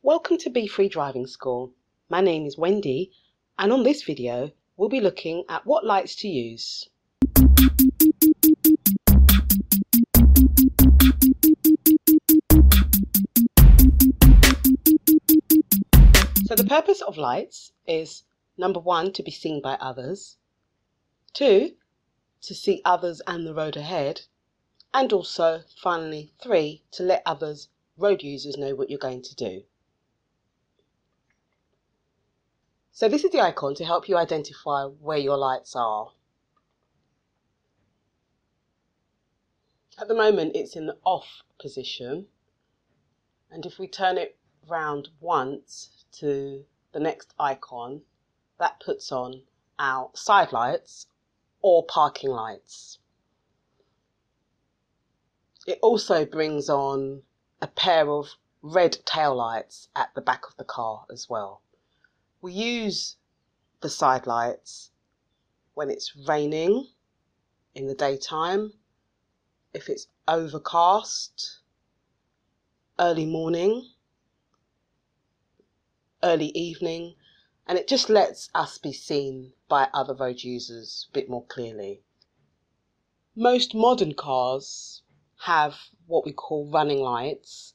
Welcome to Be Free Driving School. My name is Wendy, and on this video we'll be looking at what lights to use. So the purpose of lights is number 1, to be seen by others, 2, to see others and the road ahead, and also finally 3, to let others road users know what you're going to do. So this is the icon to help you identify where your lights are. At the moment it's in the off position, and if we turn it round once to the next icon, that puts on our side lights or parking lights. It also brings on a pair of red tail lights at the back of the car as well. We use the side lights when it's raining in the daytime, if it's overcast, early morning, early evening, and it just lets us be seen by other road users a bit more clearly. Most modern cars have what we call running lights,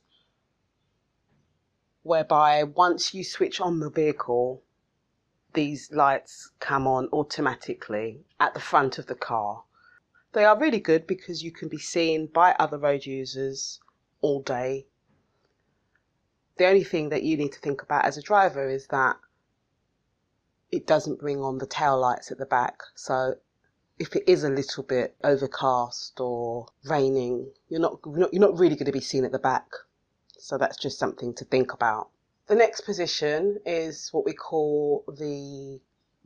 whereby once you switch on the vehicle, these lights come on automatically at the front of the car. They are really good because you can be seen by other road users all day. The only thing that you need to think about as a driver is that it doesn't bring on the tail lights at the back. So if it is a little bit overcast or raining, you're not really going to be seen at the back. So that's just something to think about. The next position is what we call the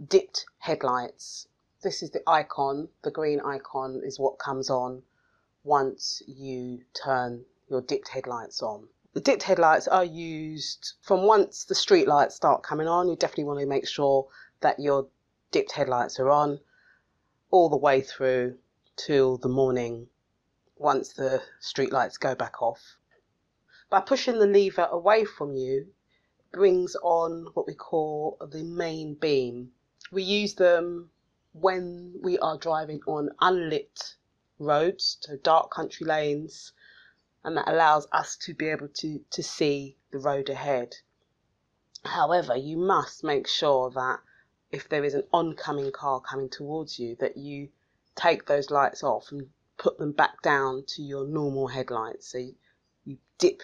dipped headlights. This is the icon. The green icon is what comes on once you turn your dipped headlights on. The dipped headlights are used from once the street lights start coming on. You definitely want to make sure that your dipped headlights are on all the way through till the morning once the street lights go back off. By pushing the lever away from you, brings on what we call the main beam. We use them when we are driving on unlit roads, so dark country lanes, and that allows us to be able to see the road ahead. However, you must make sure that if there is an oncoming car coming towards you, that you take those lights off and put them back down to your normal headlights. So you dip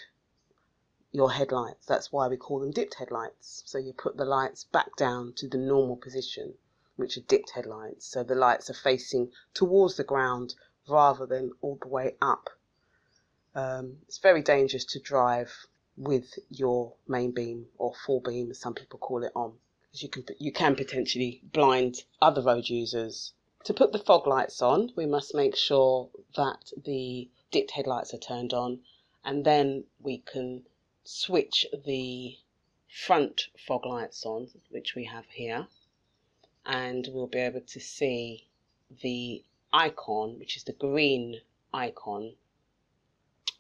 your headlights. That's why we call them dipped headlights. So you put the lights back down to the normal position, which are dipped headlights. So the lights are facing towards the ground rather than all the way up. It's very dangerous to drive with your main beam or full beam, as some people call it, on, because you can potentially blind other road users. To put the fog lights on, we must make sure that the dipped headlights are turned on, and then we can switch the front fog lights on, which we have here, and we'll be able to see the icon, which is the green icon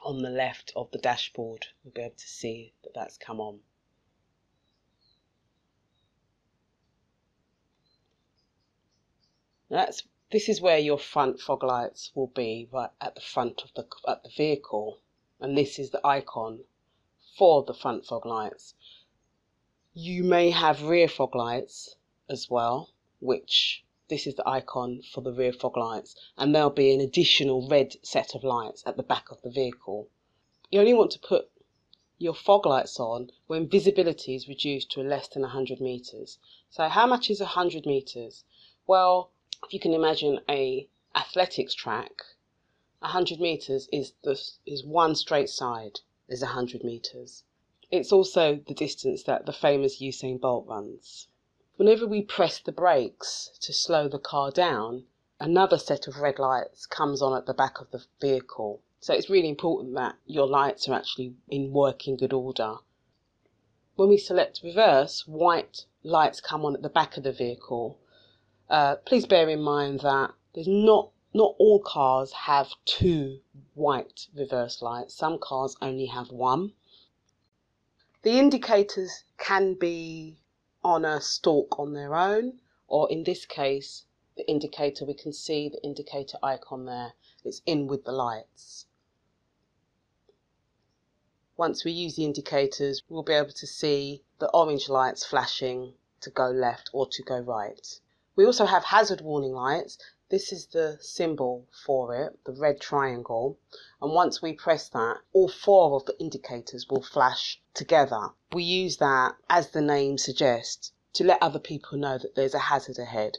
on the left of the dashboard. We'll be able to see that that's come on. This is where your front fog lights will be, right at the front of the vehicle, and this is the icon for the front fog lights. You may have rear fog lights as well, which this is the icon for the rear fog lights, and there'll be an additional red set of lights at the back of the vehicle. You only want to put your fog lights on when visibility is reduced to less than 100 meters. So how much is 100 meters? Well, if you can imagine a athletics track, 100 meters is one straight side, is 100 meters. It's also the distance that the famous Usain Bolt runs. Whenever we press the brakes to slow the car down, another set of red lights comes on at the back of the vehicle. So it's really important that your lights are actually in working good order. When we select reverse, white lights come on at the back of the vehicle. Please bear in mind that there's not all cars have 2 white reverse lights. Some cars only have 1. The indicators can be on a stalk on their own, or in this case, the indicator, we can see the indicator icon there. It's in with the lights. Once we use the indicators, we'll be able to see the orange lights flashing to go left or to go right. We also have hazard warning lights. This is the symbol for it, the red triangle. And once we press that, all 4 of the indicators will flash together. We use that, as the name suggests, to let other people know that there's a hazard ahead.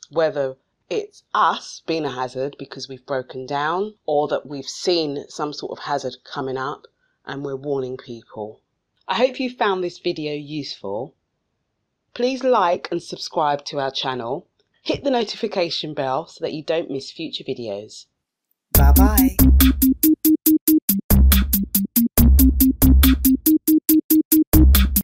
Whether it's us being a hazard because we've broken down, or that we've seen some sort of hazard coming up and we're warning people. I hope you found this video useful. Please like and subscribe to our channel. Hit the notification bell so that you don't miss future videos. Bye bye.